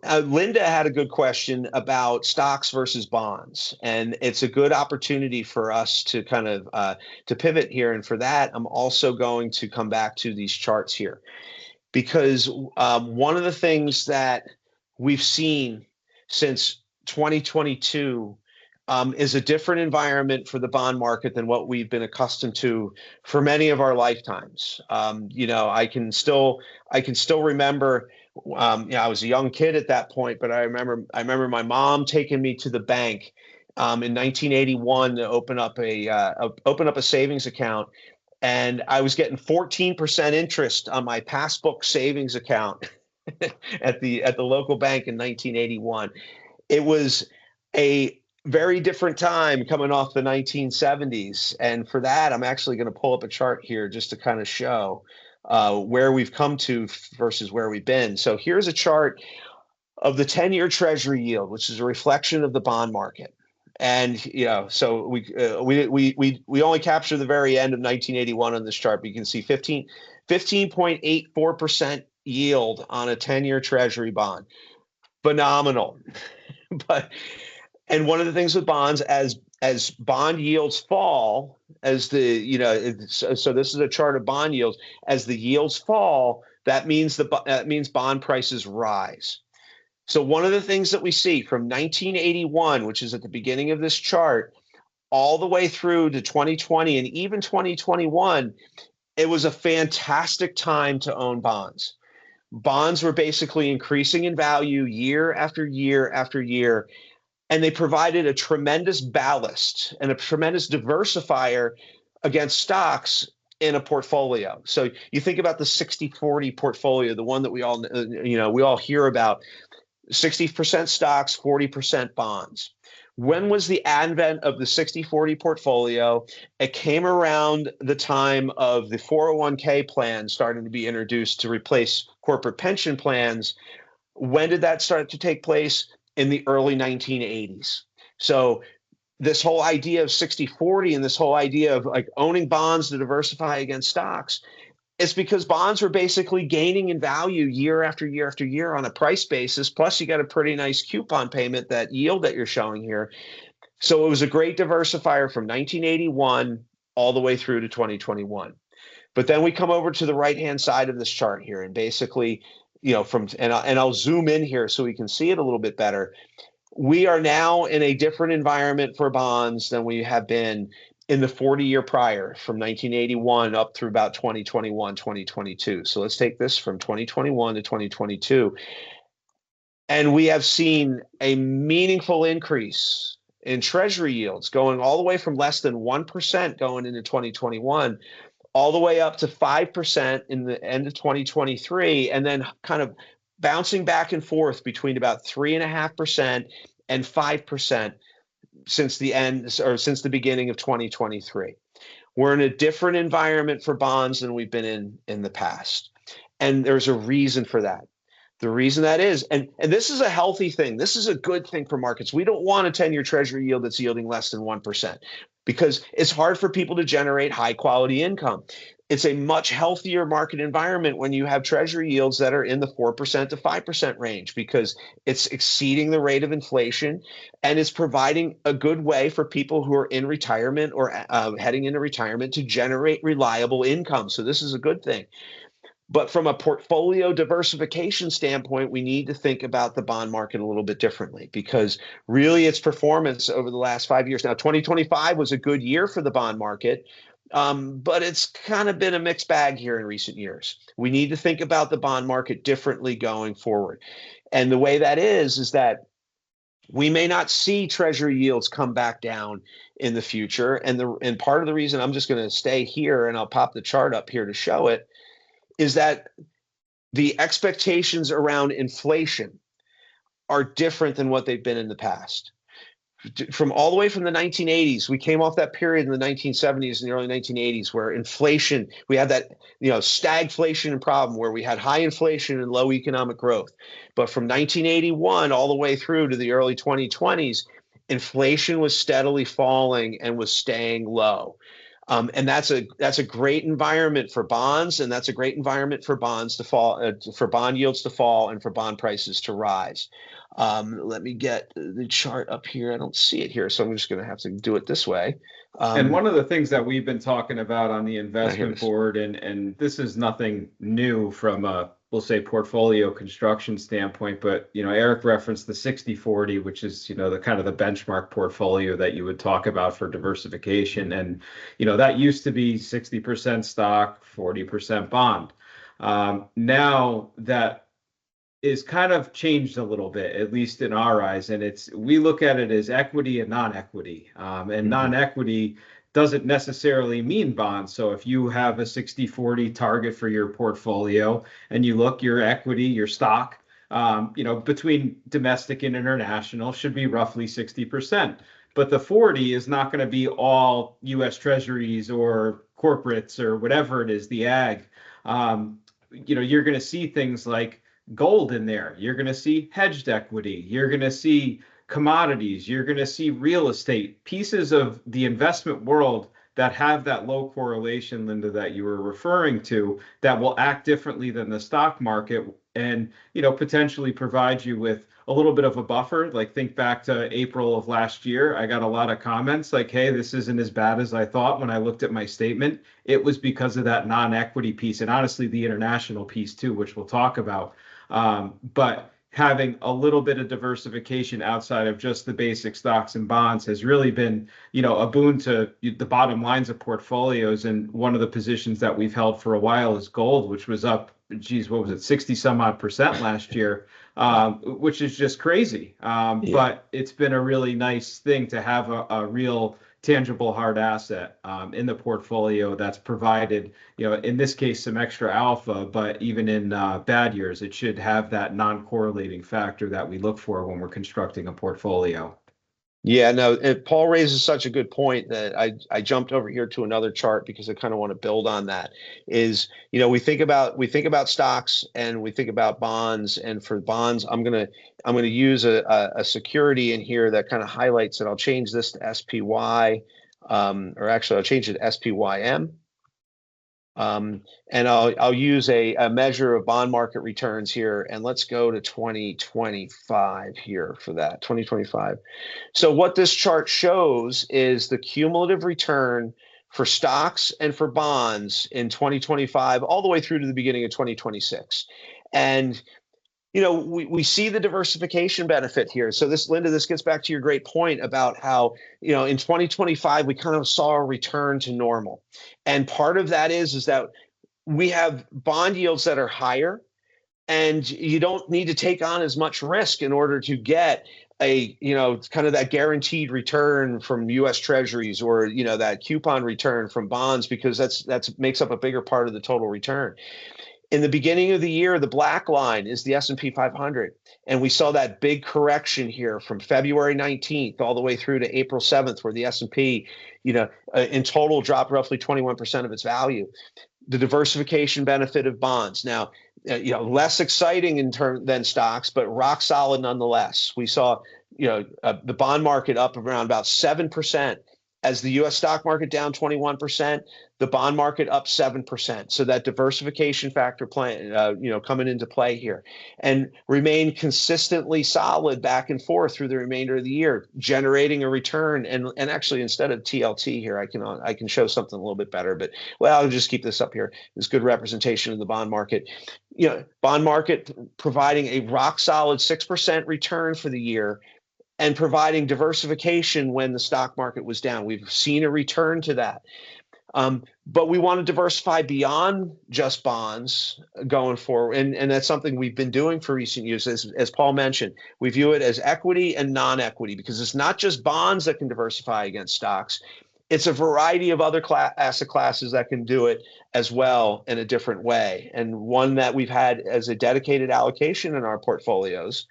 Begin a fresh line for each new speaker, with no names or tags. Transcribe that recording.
Linda had a good question about stocks versus bonds, and it's a good opportunity for us to kind of to pivot here. And for that, I'm also going to come back to these charts here because one of the things that we've seen since 2022 is a different environment for the bond market than what we've been accustomed to for many of our lifetimes. I can still remember. I was a young kid at that point, but I remember my mom taking me to the bank in 1981 to open up a savings account, and I was getting 14% interest on my passbook savings account at the local bank in 1981. It was a very different time coming off the 1970s. And for that, I'm actually going to pull up a chart here just to kind of show where we've come to versus where we've been. So here's a chart of the 10-year Treasury yield, which is a reflection of the bond market. And so we only capture the very end of 1981 on this chart, but you can see 15.84% yield on a 10-year Treasury bond. Phenomenal. But and one of the things with bonds, as bond yields fall, as the so this is a chart of bond yields. As the yields fall, that means bond prices rise. So one of the things that we see from 1981, which is at the beginning of this chart, all the way through to 2020 and even 2021, it was a fantastic time to own bonds. Bonds were basically increasing in value year after year after year, and they provided a tremendous ballast and a tremendous diversifier against stocks in a portfolio. So you think about the 60-40 portfolio, the one that we all hear about. 60% stocks, 40% bonds. When was the advent of the 60-40 portfolio? It came around the time of the 401k plan starting to be introduced to replace corporate pension plans. When did that start to take place? In the early 1980s. So this whole idea of 60-40 and this whole idea of like owning bonds to diversify against stocks, it's because bonds were basically gaining in value year after year after year on a price basis. Plus, you got a pretty nice coupon payment, that yield that you're showing here. So it was a great diversifier from 1981 all the way through to 2021. But then we come over to the right-hand side of this chart here, and basically, I'll zoom in here so we can see it a little bit better. We are now in a different environment for bonds than we have been in the 40-year prior, from 1981 up through about 2021, 2022. So let's take this from 2021 to 2022. And we have seen a meaningful increase in Treasury yields going all the way from less than 1% going into 2021, all the way up to 5% in the end of 2023, and then kind of bouncing back and forth between about 3.5% and 5% since the beginning of 2023. We're in a different environment for bonds than we've been in the past. And there's a reason for that. The reason that is, and this is a healthy thing. This is a good thing for markets. We don't want a 10-year Treasury yield that's yielding less than 1%, because it's hard for people to generate high quality income. It's a much healthier market environment when you have Treasury yields that are in the 4% to 5% range, because it's exceeding the rate of inflation, and it's providing a good way for people who are in retirement or heading into retirement to generate reliable income. So this is a good thing. But from a portfolio diversification standpoint, we need to think about the bond market a little bit differently, because really its performance over the last 5 years. Now, 2025 was a good year for the bond market, but it's kind of been a mixed bag here in recent years. We need to think about the bond market differently going forward. And the way that is that we may not see Treasury yields come back down in the future. And part of the reason I'm just going to stay here, and I'll pop the chart up here to show it, is that the expectations around inflation are different than what they've been in the past. From all the way from the 1980s, we came off that period in the 1970s and the early 1980s where inflation, we had that stagflation problem where we had high inflation and low economic growth. But from 1981 all the way through to the early 2020s, inflation was steadily falling and was staying low. And that's a great environment for bonds, and that's a great environment for bonds to fall, for bond yields to fall, and for bond prices to rise. Let me get the chart up here. I don't see it here, so I'm just going to have to do it this way.
And one of the things that we've been talking about on the
Here it
investment
is.
board, and this is nothing new from a, we'll say, portfolio construction standpoint, but Eric referenced the 60/40, which is the kind of the benchmark portfolio that you would talk about for diversification. And that used to be 60% stock, 40% bond. Now that is kind of changed a little bit, at least in our eyes. And we look at it as equity and non-equity. And
Mhm.
non-equity doesn't necessarily mean bonds. So if you have a 60/40 target for your portfolio and you look, your equity, your stock, between domestic and international should be roughly 60%. But the 40 is not going to be all US Treasuries or corporates or whatever it is, the ag. You're going to see things like gold in there. You're going to see hedged equity. You're going to see commodities. You're going to see real estate, pieces of the investment world that have that low correlation, Linda, that you were referring to, that will act differently than the stock market and, potentially provide you with a little bit of a buffer. Like think back to April of last year. I got a lot of comments like, hey, this isn't as bad as I thought when I looked at my statement. It was because of that non-equity piece and honestly the international piece too, which we'll talk about. But having a little bit of diversification outside of just the basic stocks and bonds has really been, a boon to the bottom lines of portfolios. And one of the positions that we've held for a while is gold, which was up, geez, what was it, 60 some odd percent last year,
Wow.
which is just crazy.
Yeah.
But it's been a really nice thing to have a real tangible hard asset in the portfolio that's provided, in this case, some extra alpha, but even in bad years, it should have that non-correlating factor that we look for when we're constructing a portfolio.
Yeah, no, Paul raises such a good point that I jumped over here to another chart because I kind of want to build on that. Is, we think about stocks and we think about bonds, and for bonds, I'm gonna use a security in here that kind of highlights it. I'll change this to SPY, or actually I'll change it to SPYM. And I'll use a measure of bond market returns here, and let's go to 2025 here for that, 2025. So what this chart shows is the cumulative return for stocks and for bonds in 2025, all the way through to the beginning of 2026. And we see the diversification benefit here. So this, Linda, this gets back to your great point about how, in 2025, we kind of saw a return to normal. And part of that is that we have bond yields that are higher, and you don't need to take on as much risk in order to get kind of that guaranteed return from US Treasuries, or, that coupon return from bonds, because that's makes up a bigger part of the total return. In the beginning of the year, the black line is the S&P 500. And we saw that big correction here from February 19th all the way through to April 7th, where the S&P, in total dropped roughly 21% of its value. The diversification benefit of bonds. Now, less exciting in term than stocks, but rock solid nonetheless. We saw, the bond market up around about 7%, as the U.S. stock market down 21%, the bond market up 7%. So that diversification factor coming into play here, and remain consistently solid back and forth through the remainder of the year, generating a return. And actually, instead of TLT here, I can show something a little bit better. But well, I'll just keep this up here. It's good representation of the bond market. Bond market providing a rock solid 6% return for the year, and providing diversification when the stock market was down. We've seen a return to that. But we want to diversify beyond just bonds going forward. And that's something we've been doing for recent years. As Paul mentioned, we view it as equity and non-equity, because it's not just bonds that can diversify against stocks. It's a variety of other asset classes that can do it as well in a different way. And one that we've had as a dedicated allocation in our portfolios